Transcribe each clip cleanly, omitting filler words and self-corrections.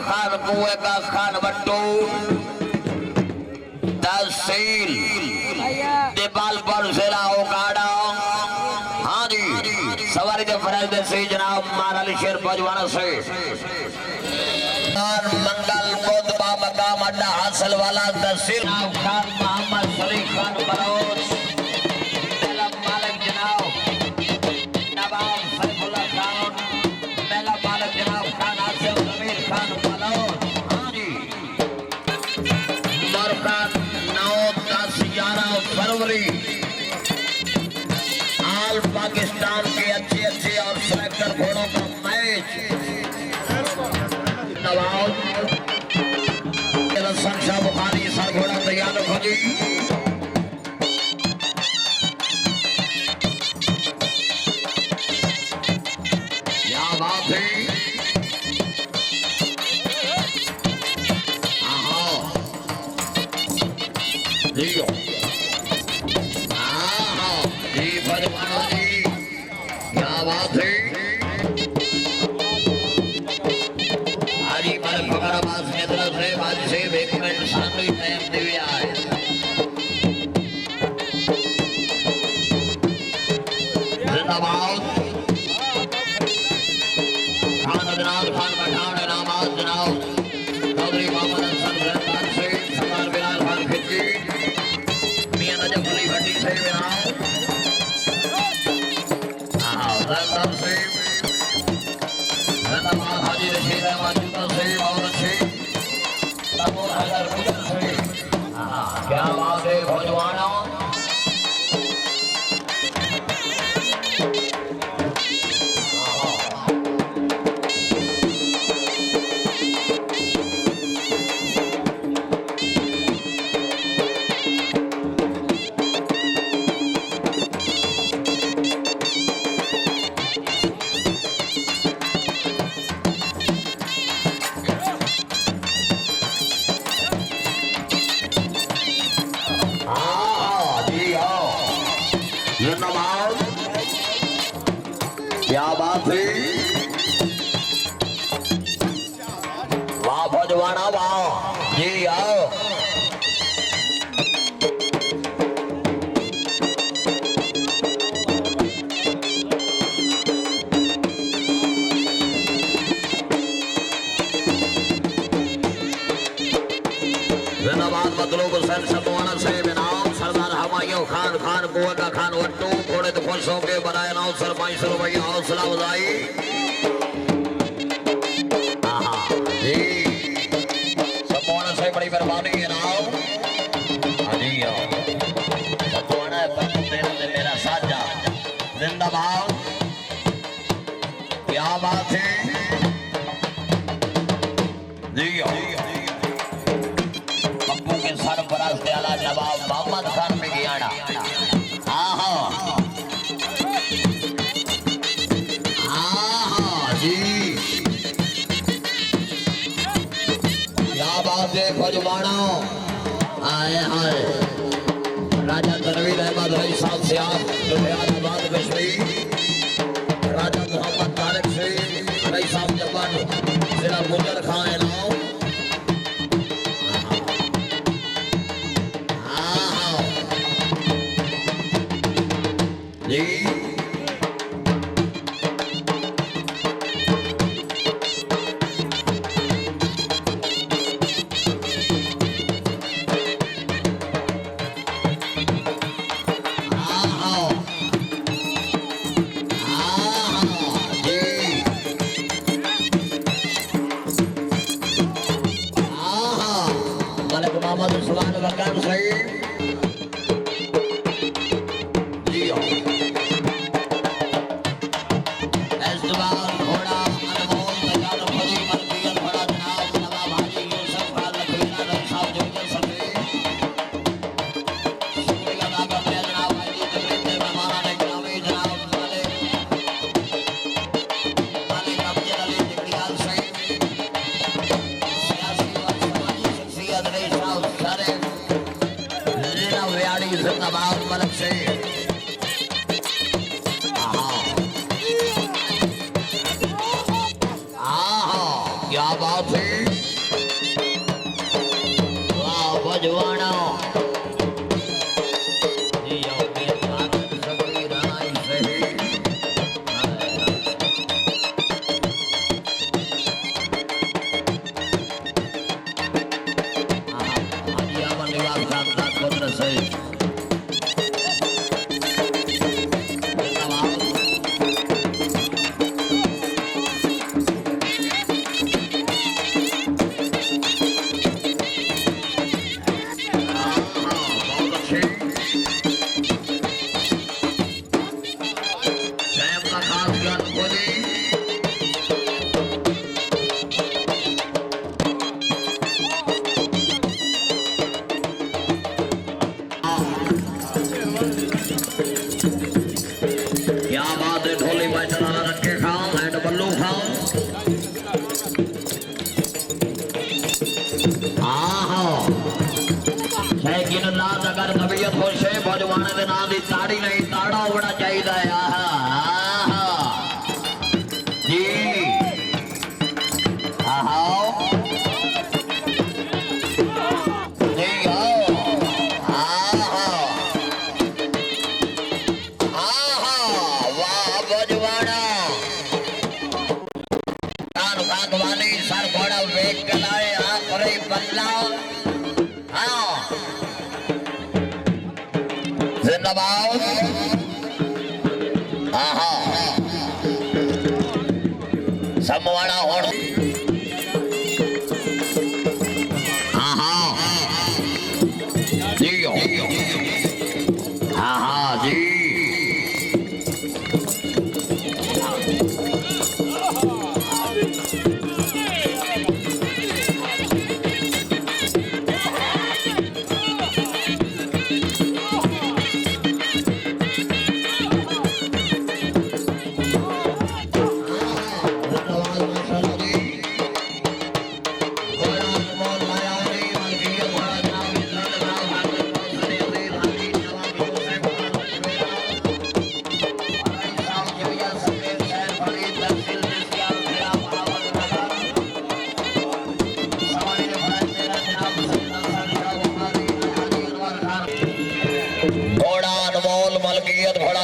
खान कुएं का खान बट्टू तहसील देपालपुर जिला उकाड़ा। हाँ जी सवारी के फरज से जनाब मारल शेर भोजवाना से मंगल बुध मकाम अड्डा हासिल वाला तहसील खान मोहम्मद शरीफ खान बलोच मालिक जनाब नवाब सैफुल्लाह खान मेला मालिक जनाब खान हासिल जमीर खान बलोच। हाँ जी मरकज 9-10-11 फरवरी आल पाकिस्तान के अच्छे और सेलेक्टर घोड़ों का मैच नवाब शाह बुखारी सर घोड़ा तैयार रखो जी। क्या बात है जी जी भजवाना जी क्या बात है। फकराबाद की तरफ से बाजी से एक मिनट सामने टाइम दिया है। जिंदाबाद खान अदनान खान पठान इनामात जनाब चौधरी मोहम्मद हसन गिरफ्तार से सरदार बिलाल खान खिच्ची मियां नजफ अली भट्टी से बिनाम से जिंदाबाद हाजी रशीद अहमद से बहुत अच्छे क्या बात है भोजवाना। क्या बात है वाह भोजवाना वाह जी आओ। जिंदाबाद मतलब हुसैन सतवाना से बिनाम सरदार हमायूं खान खान कुएं का खान वट्टू घोड़े तो खुश होके बनाए नाव सरमाई रुपया हौसला बधाई। जी सतवाना से बड़ी मेहरबानी है नाव सतवाना मेरा साजा जिंदाबाद क्या बात है जी के सरफराज आला नवाब मोहम्मद खान में गियाना। जी क्या बात है भजवाना आए हाय राजा तनवीर अहमद रई साहब से आप लुधियानाबाद कश्मीर राजा मोहम्मद तारिक से रई साहब जबान जिला गुजर खान नाम जी मलिक मोहम्मद उस्मान वकार सही जी ना दी ताड़ी नहीं ताड़ा होना चाहिए जी खाकवानी सर घोड़ा वेग गलाए आखिरी बल्ला जिंदाबाद समवाड़ा होड़ जी जी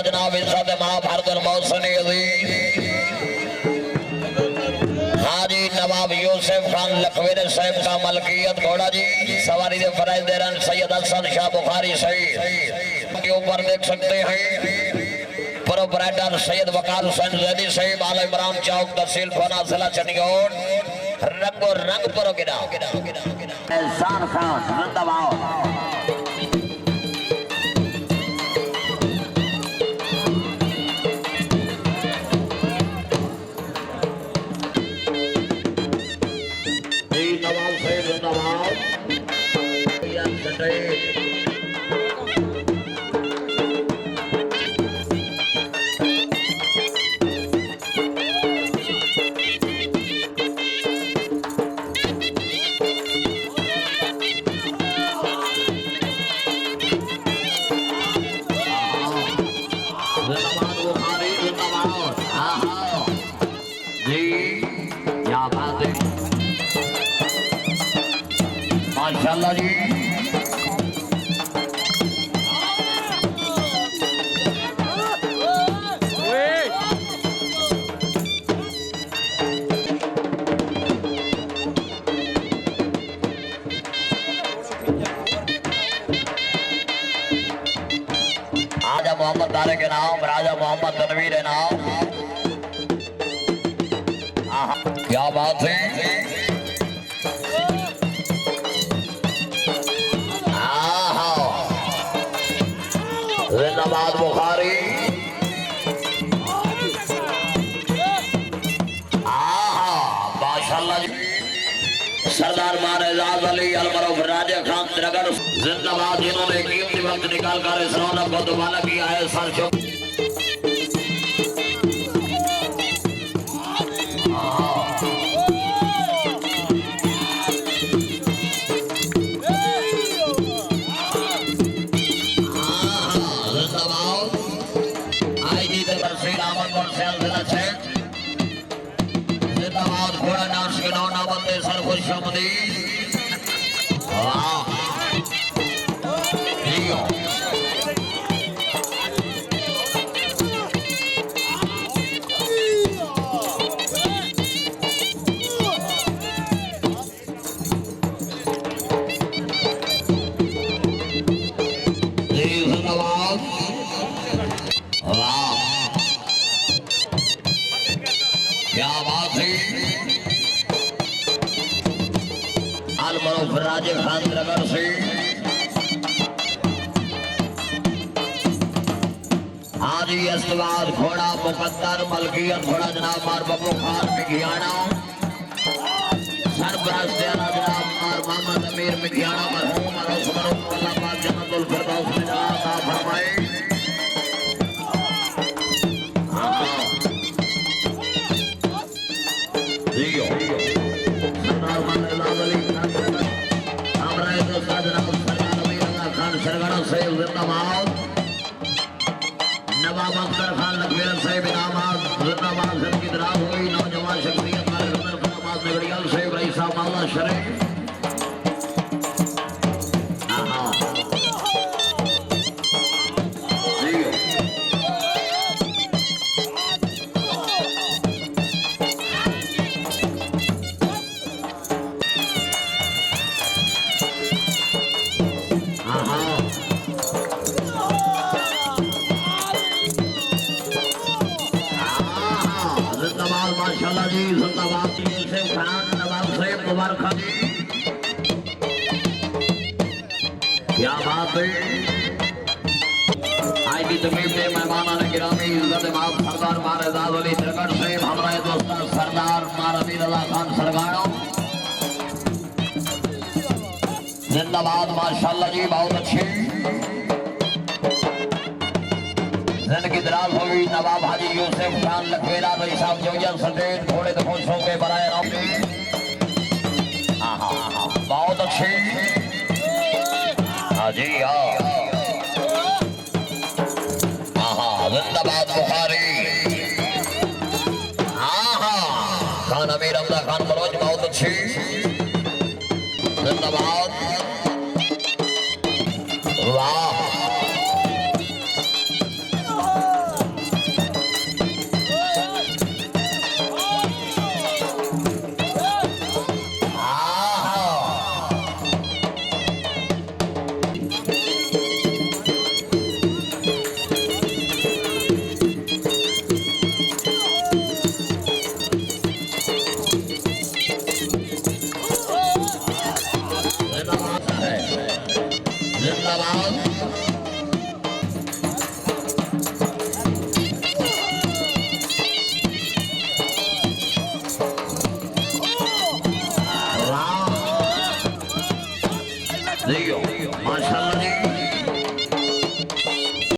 जनाब इज्जत महाभारत मौसनी हाजी नवाब यूसुफ खान लखवीर साहब का मलकियत घोड़ा जी सवारी दे फराइज दे रन सैयद हसन शाह बुखारी शहीद के ऊपर देख सकते हैं प्रोपराइटर सैयद वकार हुसैन ज़ैदी साहब आल इमरान चौक तहसील भोना जिला चनियोट रंगो रंग पर गिरा एहसान खान जिंदाबाद माशाअल्लाह जी राजा मोहम्मद दारे के नाम राजा मोहम्मद तनवीर नाम क्या बात है जिंदाबाद बुखारी माशाअल्लाह सरदार महाराज अली अलमरूफ राजा खान नगर जिंदाबाद जिन्होंने कीमती वक्त निकाल कर इस रौनक को दोबारा किया है सर घोड़ा डांस के नौ बंदे सर खुशमदी क्या बात है राजे खान नगर से हाजी अस्वाद घोड़ा मुकद्दर मलकियत घोड़ा जनाब मार बब्बू खान मिघियाना सरबराज देरा जनाब मार मोहम्मद अमीर मिघियाना मरहूम अल्लाह पाक जन्नतुल फिरदौस में जनाब आप फरमाए अख्तर खान लखवीर साहब इनामात जिंदाबाद जिंदगी दराज हुई नौजवान शख्सियत कार्यकर्ता फनाबाद नगरियाल साहब रईस साहब माला शरीफ माशाल्लाह जी जिंदाबाद से खान नवाब साहब मुबारक जी क्या बात है आज की तकलीफ में मेहमान गिरामी इज्जत माफ सरदार महाराज अली सरकार साहब हमारे दोस्त सरदार महाराज रजा खान सरगाड़ो जिंदाबाद माशाल्लाह जी बहुत अच्छी जिंदगी दराज होगी नवाब हाजी यूसुफ खान लखवेरा भाई साहब जोजन सटेट थोड़े तो खुशों के बराए रामी बहुत अच्छी हाँ जी हाँ जिंदाबाद बुखारी